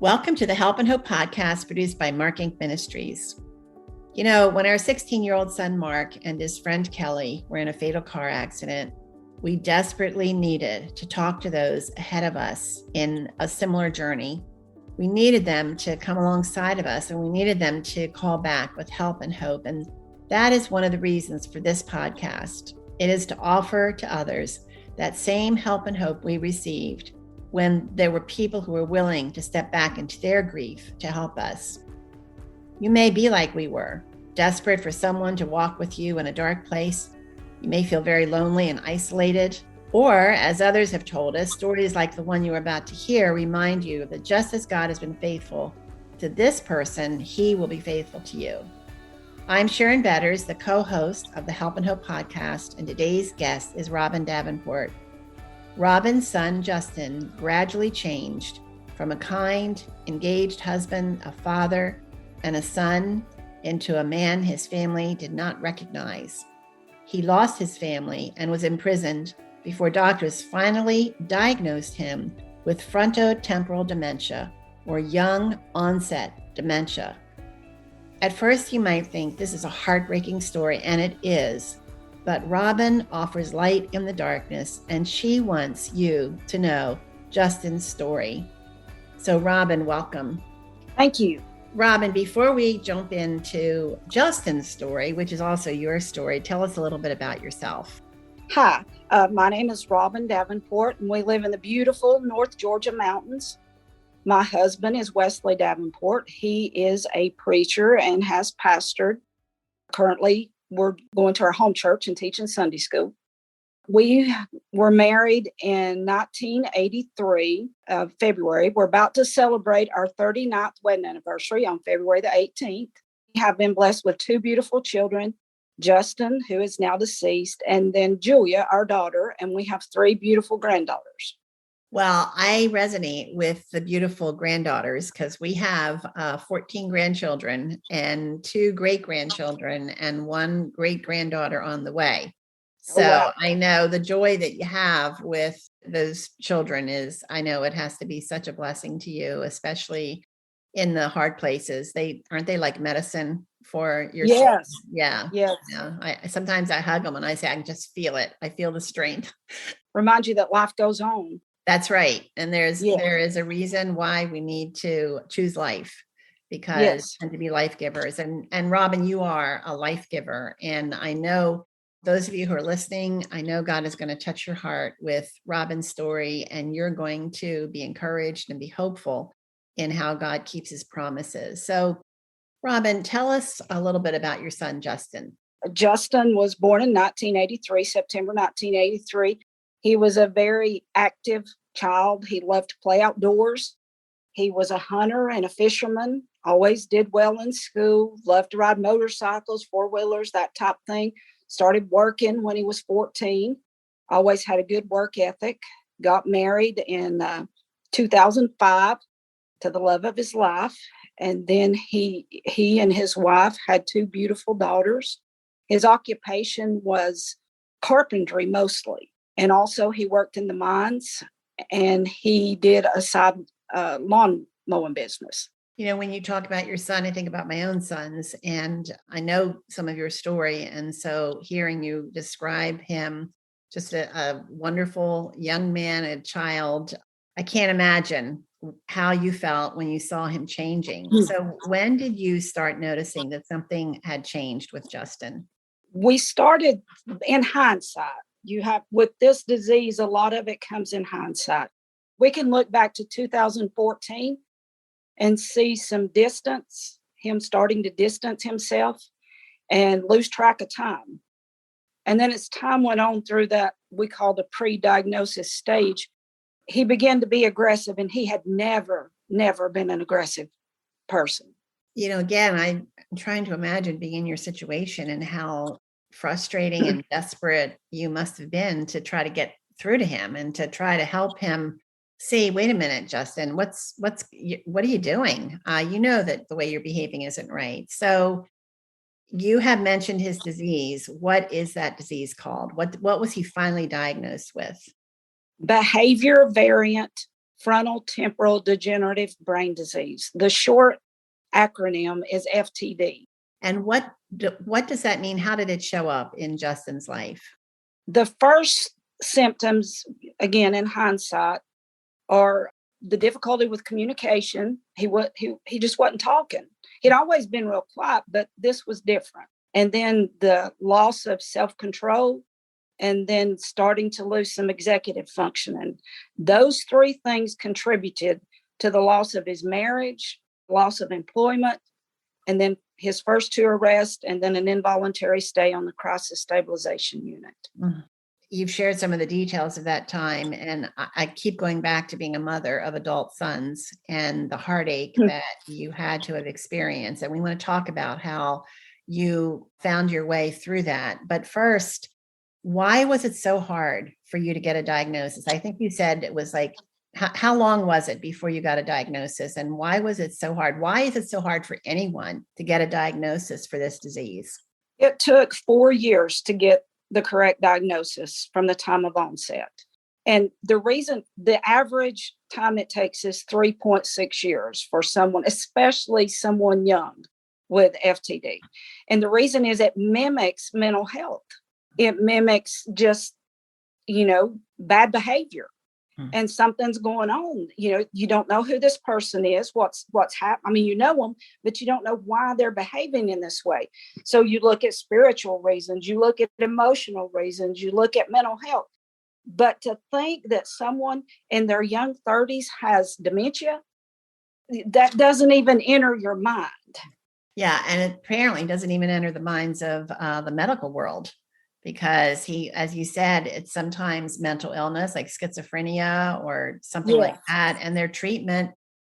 Welcome to the Help and Hope podcast produced by Mark Inc. Ministries. You know, when our 16-year-old son Mark and his friend Kelly were in a fatal car accident, we desperately needed to talk to those ahead of us in a similar journey. We needed them to come alongside of us, and we needed them to call back with help and hope. And that is one of the reasons for this podcast. It is to offer to others that same help and hope we received when there were people who were willing to step back into their grief to help us. You may be like we were, desperate for someone to walk with you in a dark place. You may feel very lonely and isolated. Or, as others have told us, stories like the one you are about to hear remind you that just as God has been faithful to this person, he will be faithful to you. I'm Sharon Betters, the co-host of the Help and Hope podcast, and today's guest is Robin Davenport. Robin's son, Justin, gradually changed from a kind, engaged husband, a father, and a son into a man his family did not recognize. He lost his family and was imprisoned before doctors finally diagnosed him with frontotemporal dementia, or young onset dementia. At first, you might think this is a heartbreaking story, and it is. But Robin offers light in the darkness, and she wants you to know Justin's story. So Robin, welcome. Thank you. Robin, before we jump into Justin's story, which is also your story, tell us a little bit about yourself. Hi, my name is Robin Davenport, and we live in the beautiful North Georgia mountains. My husband is Wesley Davenport. He is a preacher and has pastored. Currently, we're going to our home church and teaching Sunday school. We were married in 1983, February. We're about to celebrate our 39th wedding anniversary on February the 18th. We have been blessed with two beautiful children, Justin, who is now deceased, and then Julia, our daughter, and we have three beautiful granddaughters. Well, I resonate with the beautiful granddaughters because we have 14 grandchildren and two great-grandchildren and one great-granddaughter on the way. So Wow. I know the joy that you have with those children I know it has to be such a blessing to you, especially in the hard places. Aren't they like medicine for your soul? Yes. Yeah. Yes. Yeah. Sometimes I hug them and I say, I can just feel it. I feel the strength. Remind you that life goes on. That's right. And there is a reason why we need to choose life, because and to be life givers. And Robin, you are a life giver. And I know those of you who are listening, I know God is going to touch your heart with Robin's story, and you're going to be encouraged and be hopeful in how God keeps his promises. So Robin, tell us a little bit about your son, Justin. Justin was born in 1983, September 1983. He was a very active child. He loved to play outdoors. He was a hunter and a fisherman, always did well in school, loved to ride motorcycles, four-wheelers, that type of thing. Started working when he was 14, always had a good work ethic, got married in 2005 to the love of his life. And then he and his wife had two beautiful daughters. His occupation was carpentry mostly. And also he worked in the mines, and he did a side lawn mowing business. You know, when you talk about your son, I think about my own sons, and I know some of your story. And so hearing you describe him, just a wonderful young man, a child, I can't imagine how you felt when you saw him changing. So when did you start noticing that something had changed with Justin? We started in hindsight. With this disease, a lot of it comes in hindsight. We can look back to 2014 and see some distance, him starting to distance himself and lose track of time. And then as time went on through that we call the pre-diagnosis stage, he began to be aggressive, and he had never been an aggressive person. You know, again, I'm trying to imagine being in your situation and how frustrating and desperate you must have been to try to get through to him and to try to help him see, wait a minute, Justin, what are you doing? You know that the way you're behaving isn't right. So you have mentioned his disease. What is that disease called? What was he finally diagnosed with? Behavior variant frontotemporal degenerative brain disease. The short acronym is FTD. And what does that mean? How did it show up in Justin's life? The first symptoms, again, in hindsight, are the difficulty with communication. He just wasn't talking. He'd always been real quiet, but this was different. And then the loss of self-control, and then starting to lose some executive functioning. Those three things contributed to the loss of his marriage, loss of employment, and then his first two arrests, and then an involuntary stay on the crisis stabilization unit. You've shared some of the details of that time, and I keep going back to being a mother of adult sons and the heartache that you had to have experienced. And we want to talk about how you found your way through that. But first, why was it so hard for you to get a diagnosis? I think you said it was like, how long was it before you got a diagnosis? And why was it so hard? Why is it so hard for anyone to get a diagnosis for this disease? It took 4 years to get the correct diagnosis from the time of onset. And the reason, the average time it takes is 3.6 years for someone, especially someone young with FTD. And the reason is it mimics mental health. It mimics just, bad behavior. And something's going on. You don't know who this person is, what's happening. I mean, you know them, but you don't know why they're behaving in this way. So you look at spiritual reasons, you look at emotional reasons, you look at mental health. But to think that someone in their young 30s has dementia, that doesn't even enter your mind. Yeah, and it apparently doesn't even enter the minds of the medical world. Because he, as you said, it's sometimes mental illness like schizophrenia or something like that. And their treatment,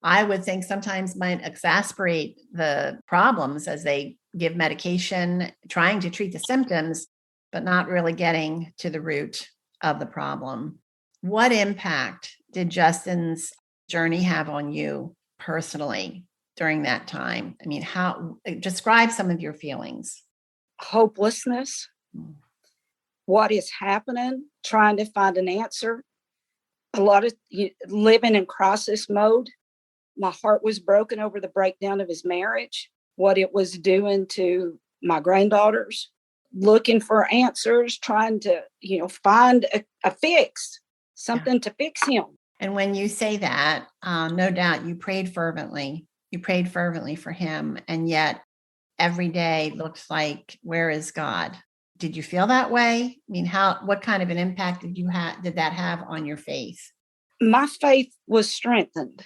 I would think, sometimes might exacerbate the problems as they give medication, trying to treat the symptoms, but not really getting to the root of the problem. What impact did Justin's journey have on you personally during that time? I mean, describe some of your feelings. Hopelessness. What is happening, trying to find an answer, a lot of living in crisis mode. My heart was broken over the breakdown of his marriage, what it was doing to my granddaughters, looking for answers, trying to, find a fix, something to fix him. And when you say that, no doubt you prayed fervently. You prayed fervently for him. And yet every day looks like, where is God? Did you feel that way? I mean, what kind of an impact did that have on your faith? My faith was strengthened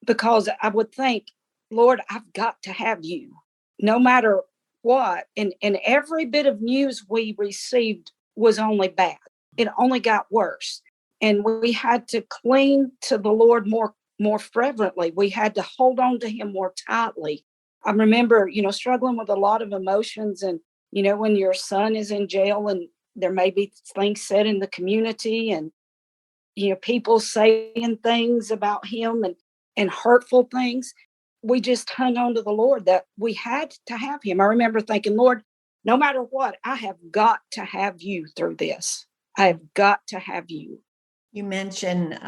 because I would think, Lord, I've got to have you no matter what. And every bit of news we received was only bad. It only got worse. And we had to cling to the Lord more fervently. We had to hold on to him more tightly. I remember, struggling with a lot of emotions, and when your son is in jail and there may be things said in the community and, people saying things about him and hurtful things, we just hung on to the Lord that we had to have him. I remember thinking, Lord, no matter what, I have got to have you through this. I have got to have you. You mentioned,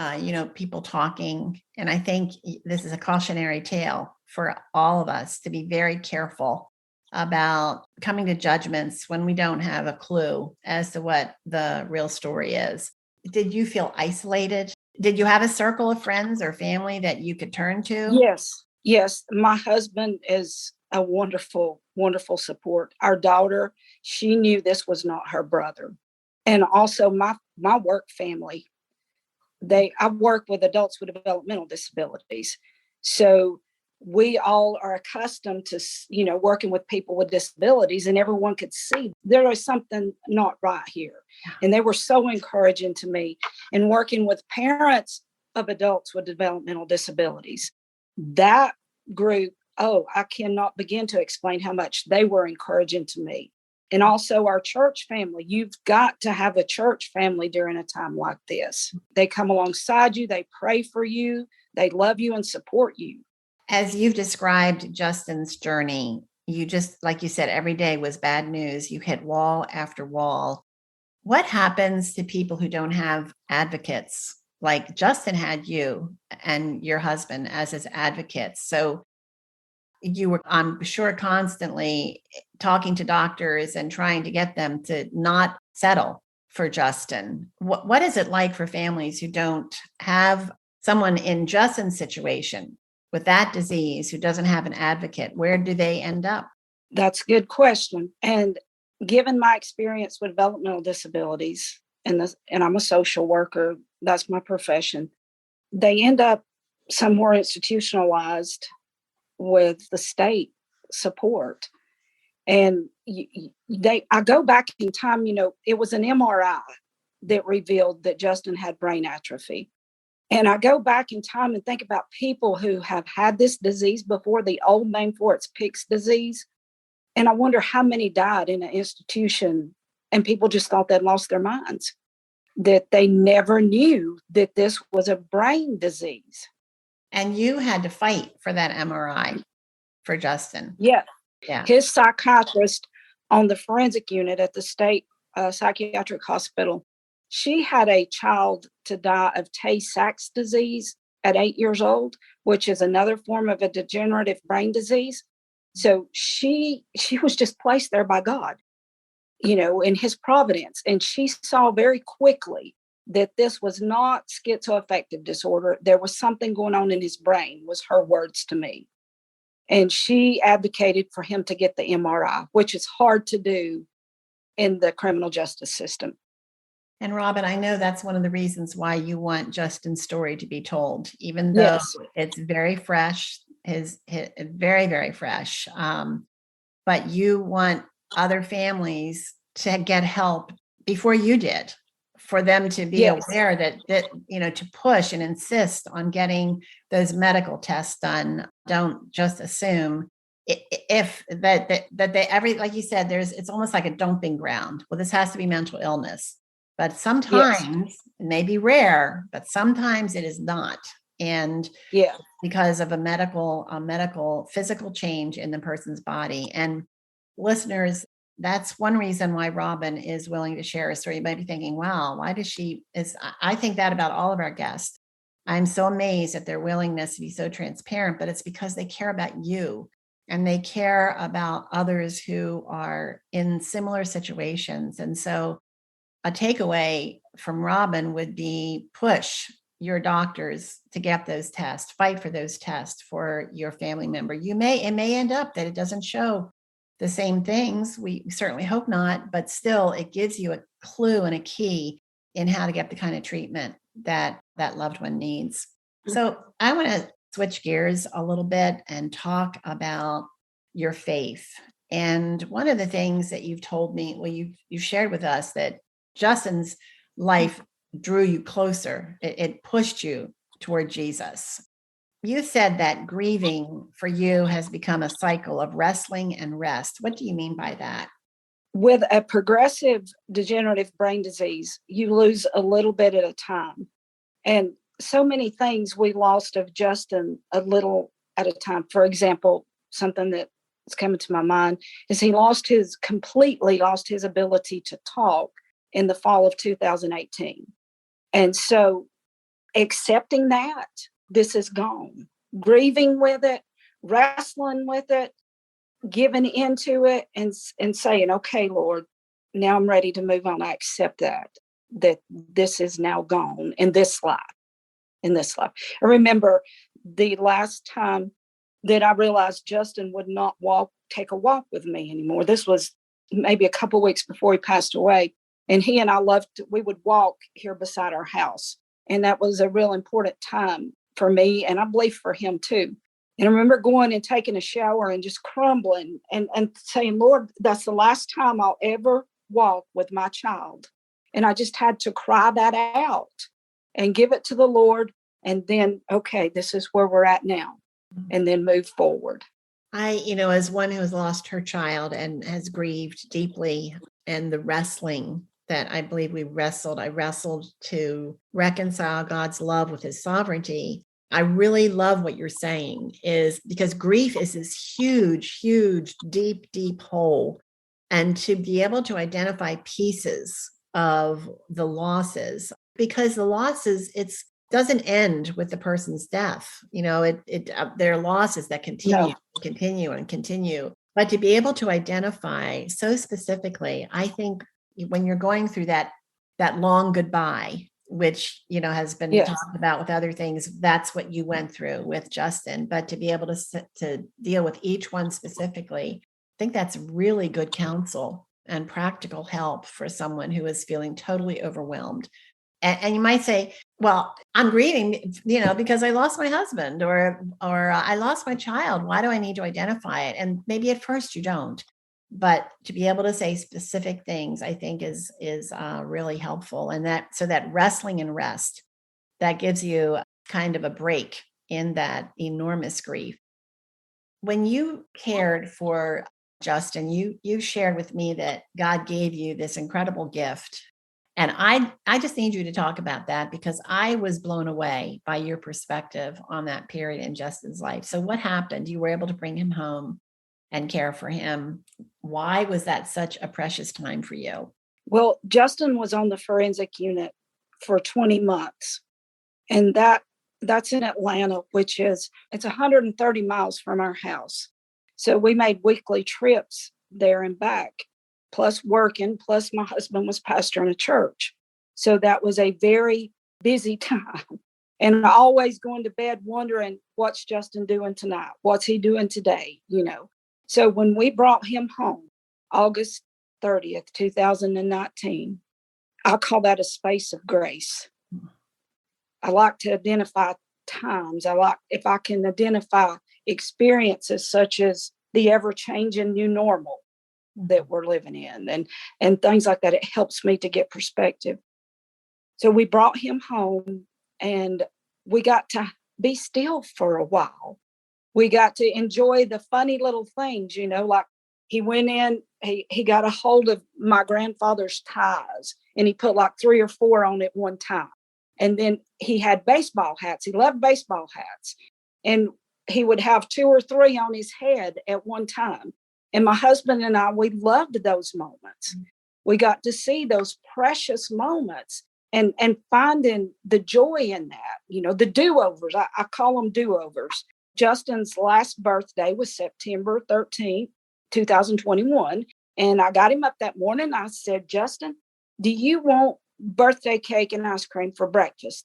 people talking, and I think this is a cautionary tale for all of us to be very careful about coming to judgments when we don't have a clue as to what the real story is. Did you feel isolated? Did you have a circle of friends or family that you could turn to? Yes. My husband is a wonderful, wonderful support. Our daughter, she knew this was not her brother. And also my work family. I work with adults with developmental disabilities. So we all are accustomed to, working with people with disabilities, and everyone could see there was something not right here. And they were so encouraging to me. And working with parents of adults with developmental disabilities, that group, I cannot begin to explain how much they were encouraging to me. And also our church family. You've got to have a church family during a time like this. They come alongside you. They pray for you. They love you and support you. As you've described Justin's journey, you just, like you said, every day was bad news. You hit wall after wall. What happens to people who don't have advocates like Justin had you and your husband as his advocates. So you were, I'm sure, constantly talking to doctors and trying to get them to not settle for Justin. What is it like for families who don't have someone in Justin's situation with that disease who doesn't have an advocate? Where do they end up? That's a good question. And given my experience with developmental disabilities, and I'm a social worker, that's my profession, they end up somewhere institutionalized with the state support. And I go back in time, it was an MRI that revealed that Justin had brain atrophy. And I go back in time and think about people who have had this disease before, the old name for it's Pick's disease. And I wonder how many died in an institution and people just thought they'd lost their minds, that they never knew that this was a brain disease. And you had to fight for that MRI for Justin. Yeah. Yeah. His psychiatrist on the forensic unit at the state psychiatric hospital, she had a child to die of Tay-Sachs disease at 8 years old, which is another form of a degenerative brain disease. So she was just placed there by God, in his providence. And she saw very quickly that this was not schizoaffective disorder. There was something going on in his brain, was her words to me. And she advocated for him to get the MRI, which is hard to do in the criminal justice system. And Robin, I know that's one of the reasons why you want Justin's story to be told, even though it's very fresh, his very, very fresh. But you want other families to get help before you did, for them to be aware that, to push and insist on getting those medical tests done. Don't just assume if that they like you said, it's almost like a dumping ground. Well, this has to be mental illness. But sometimes it may be rare, but sometimes it is not. And because of a medical physical change in the person's body. And listeners, that's one reason why Robin is willing to share a story. You might be thinking, wow, why does I think that about all of our guests. I'm so amazed at their willingness to be so transparent, but it's because they care about you and they care about others who are in similar situations. And so a takeaway from Robin would be push your doctors to get those tests, fight for those tests for your family member. It may end up that it doesn't show the same things. We certainly hope not, but still it gives you a clue and a key in how to get the kind of treatment that loved one needs. So I want to switch gears a little bit and talk about your faith. And one of the things that you've told me, you've shared with us, that Justin's life drew you closer. It pushed you toward Jesus. You said that grieving for you has become a cycle of wrestling and rest. What do you mean by that? With a progressive degenerative brain disease, you lose a little bit at a time. And so many things we lost of Justin a little at a time. For example, something that's coming to my mind is he completely lost his ability to talk in the fall of 2018. And so accepting that this is gone, grieving with it, wrestling with it, giving into it, and saying, okay, Lord, now I'm ready to move on. I accept that this is now gone in this life. I remember the last time that I realized Justin would not take a walk with me anymore. This was maybe a couple of weeks before he passed away. And he and I we would walk here beside our house. And that was a real important time for me, and I believe for him too. And I remember going and taking a shower and just crumbling and saying, Lord, that's the last time I'll ever walk with my child. And I just had to cry that out and give it to the Lord. And then, okay, this is where we're at now. And then move forward. As one who has lost her child and has grieved deeply, and the wrestling that I believe I wrestled to reconcile God's love with his sovereignty. I really love what you're saying, is because grief is this huge, huge, deep, deep hole. And to be able to identify pieces of the losses, because the losses, doesn't end with the person's death. There are losses that continue, No. and continue and continue. But to be able to identify so specifically, I think when you're going through that long goodbye, which, has been Yes. talked about with other things, that's what you went through with Justin. But to be able to deal with each one specifically, I think that's really good counsel and practical help for someone who is feeling totally overwhelmed. And you might say, well, I'm grieving, because I lost my husband or I lost my child. Why do I need to identify it? And maybe at first you don't, but to be able to say specific things, I think is really helpful. And that wrestling and rest, that gives you kind of a break in that enormous grief. When you cared for Justin, you shared with me that God gave you this incredible gift. And I just need you to talk about that, because I was blown away by your perspective on that period in Justin's life. So what happened? You were able to bring him home and care for him. Why was that such a precious time for you? Well, Justin was on the forensic unit for 20 months. And that's in Atlanta, it's 130 miles from our house. So we made weekly trips there and back, plus working, plus my husband was pastoring a church. So that was a very busy time. And always going to bed wondering, what's Justin doing tonight? What's he doing today? So when we brought him home, August 30th, 2019, I call that a space of grace. I like to identify times. if I can identify experiences such as the ever-changing new normal that we're living in and things like that. It helps me to get perspective. So we brought him home and we got to be still for a while. We got to enjoy the funny little things, like he went in, he got a hold of my grandfather's ties and he put like 3 or 4 on at one time. And then he had baseball hats. He loved baseball hats. And he would have 2 or 3 on his head at one time. And my husband and I, we loved those moments. We got to see those precious moments and finding the joy in that, the do-overs. I call them do-overs. Justin's last birthday was September 13th, 2021. And I got him up that morning. I said, Justin, do you want birthday cake and ice cream for breakfast?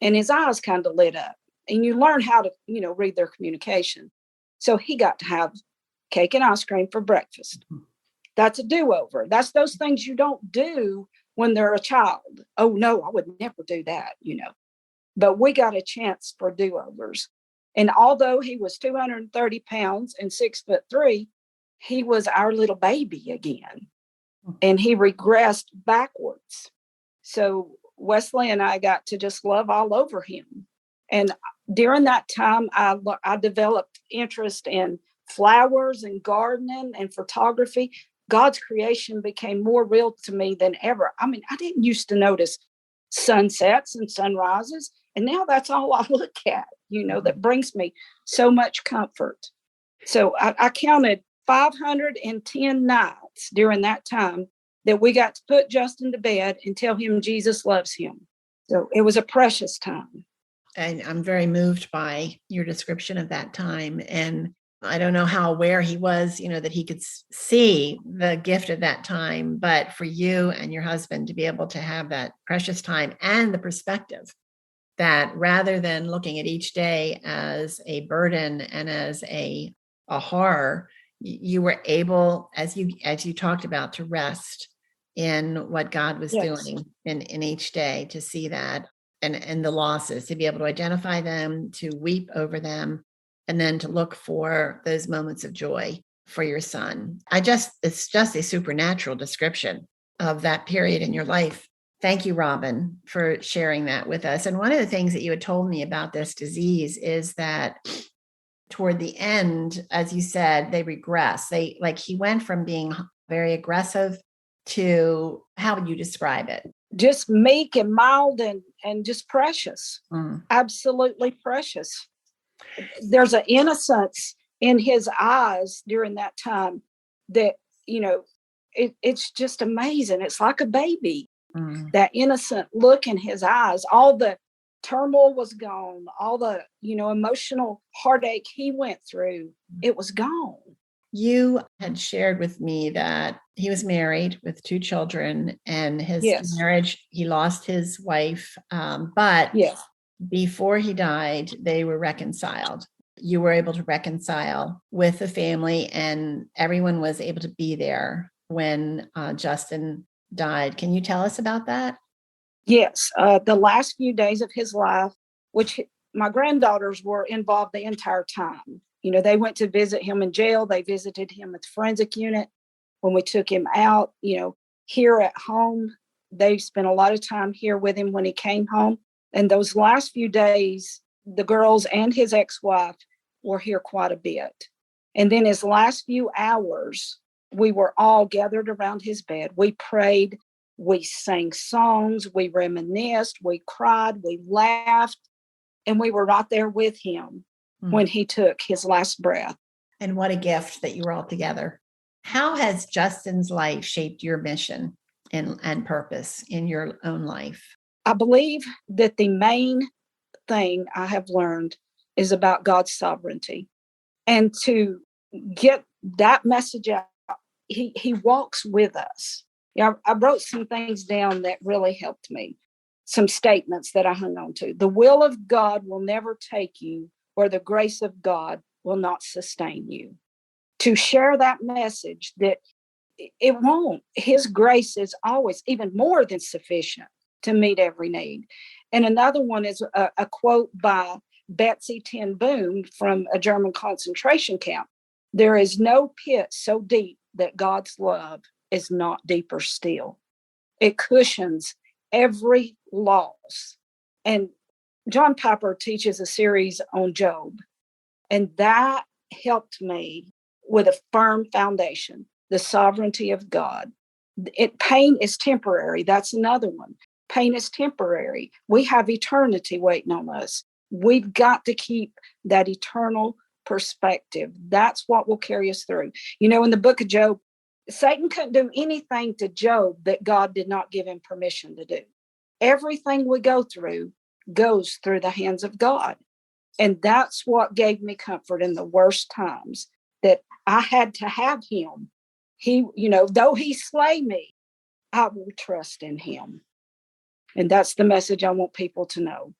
And his eyes kind of lit up. And you learn how to, read their communication. So he got to have cake and ice cream for breakfast. That's a do-over. That's those things you don't do when they're a child. Oh, no, I would never do that, But we got a chance for do-overs. And although he was 230 pounds and 6'3", he was our little baby again. And he regressed backwards. So Wesley and I got to just love all over him. And during that time, I developed interest in flowers and gardening and photography. God's creation became more real to me than ever. I mean, I didn't used to notice sunsets and sunrises. And now that's all I look at, that brings me so much comfort. So I counted 510 nights during that time that we got to put Justin to bed and tell him Jesus loves him. So it was a precious time. And I'm very moved by your description of that time. And I don't know how aware he was, that he could see the gift of that time, but for you and your husband to be able to have that precious time and the perspective that rather than looking at each day as a burden and as a horror, you were able, as you talked about, to rest in what God was doing in each day, to see that and the losses, to be able to identify them, to weep over them, and then to look for those moments of joy for your son. It's just a supernatural description of that period in your life. Thank you, Robin, for sharing that with us. And one of the things that you had told me about this disease is that toward the end, as you said, they regress. He went from being very aggressive to, how would you describe it? Just meek and mild and just precious. Absolutely precious. There's an innocence in his eyes during that time that, it's just amazing. It's like a baby, that innocent look in his eyes. All the turmoil was gone. All the, emotional heartache he went through, it was gone. You had shared with me that he was married with 2 children, and his marriage, he lost his wife, but before he died, they were reconciled. You were able to reconcile with the family, and everyone was able to be there when Justin died. Can you tell us about that? Yes. The last few days of his life, which my granddaughters were involved the entire time. They went to visit him in jail. They visited him at the forensic unit when we took him out. Here at home, they spent a lot of time here with him when he came home. And those last few days, the girls and his ex-wife were here quite a bit. And then his last few hours, we were all gathered around his bed. We prayed, we sang songs, we reminisced, we cried, we laughed, and we were right there with him when he took his last breath. And what a gift that you were all together. How has Justin's life shaped your mission and purpose in your own life? I believe that the main thing I have learned is about God's sovereignty. And to get that message out, he walks with us. I wrote some things down that really helped me, some statements that I hung on to. The will of God will never take you where the grace of God will not sustain you. To share that message that it won't. His grace is always even more than sufficient to meet every need. And another one is a quote by Betsy ten Boom from a German concentration camp. There is no pit so deep that God's love is not deeper still. It cushions every loss. And John Piper teaches a series on Job, and that helped me with a firm foundation, the sovereignty of God. Pain is temporary. That's another one. Pain is temporary. We have eternity waiting on us. We've got to keep that eternal perspective. That's what will carry us through. In the book of Job, Satan couldn't do anything to Job that God did not give him permission to do. Everything we go through goes through the hands of God. And that's what gave me comfort in the worst times, that I had to have him. He, though he slay me, I will trust in him. And that's the message I want people to know.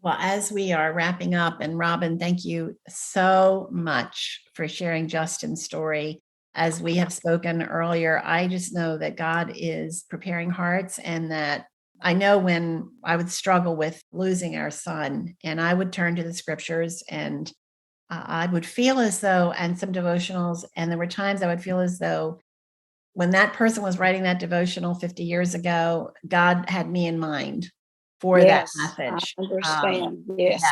Well, as we are wrapping up, and Robin, thank you so much for sharing Justin's story. As we have spoken earlier, I just know that God is preparing hearts, and that I know when I would struggle with losing our son, and I would turn to the scriptures, and I would feel as though, and some devotionals, and there were times I would feel as though when that person was writing that devotional 50 years ago, God had me in mind for that message. I understand. Yes.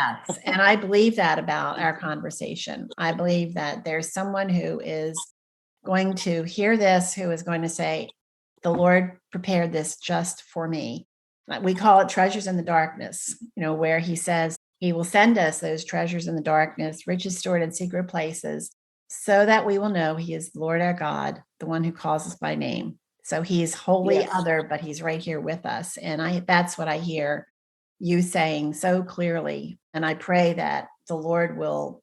And I believe that about our conversation. I believe that there's someone who is going to hear this, who is going to say, the Lord prepared this just for me. We call it treasures in the darkness, where he says he will send us those treasures in the darkness, riches stored in secret places, so that we will know he is the Lord our God, the one who calls us by name. So he's wholly other, but he's right here with us. And that's what I hear you saying so clearly. And I pray that the Lord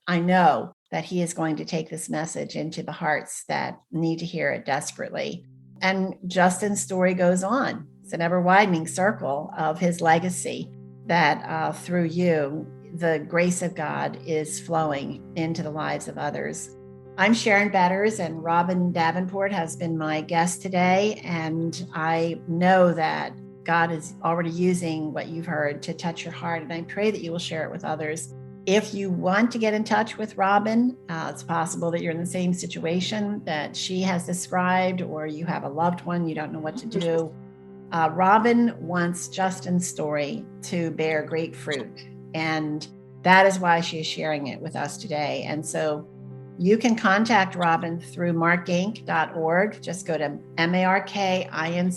I know that he is going to take this message into the hearts that need to hear it desperately. And Justin's story goes on. It's an ever widening circle of his legacy, that through you, the grace of God is flowing into the lives of others. I'm Sharon Betters, and Robin Davenport has been my guest today. And I know that God is already using what you've heard to touch your heart. And I pray that you will share it with others. If you want to get in touch with Robin, it's possible that you're in the same situation that she has described, or you have a loved one, you don't know what to do. Robin wants Justin's story to bear great fruit. And that is why she is sharing it with us today. And so you can contact Robin through markinc.org. Just go to markinc.org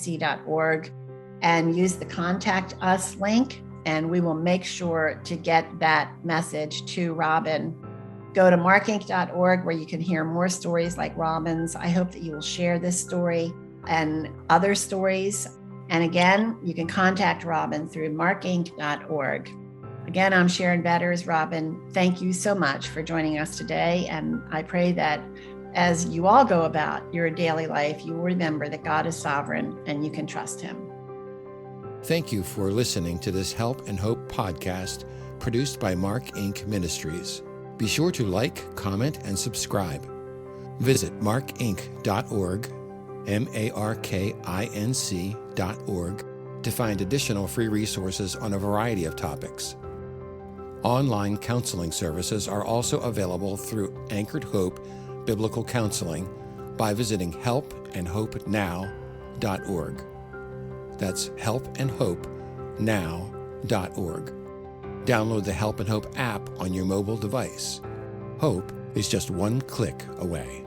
and use the Contact Us link, and we will make sure to get that message to Robin. Go to markinc.org, where you can hear more stories like Robin's. I hope that you will share this story and other stories. And again, you can contact Robin through markinc.org. Again, I'm Sharon Batters. Robin, thank you so much for joining us today. And I pray that as you all go about your daily life, you will remember that God is sovereign and you can trust him. Thank you for listening to this Help and Hope podcast produced by Mark Inc. Ministries. Be sure to like, comment, and subscribe. Visit markinc.org, markinc.org, to find additional free resources on a variety of topics. Online counseling services are also available through Anchored Hope Biblical Counseling by visiting helpandhopenow.org. That's helpandhopenow.org. Download the Help and Hope app on your mobile device. Hope is just one click away.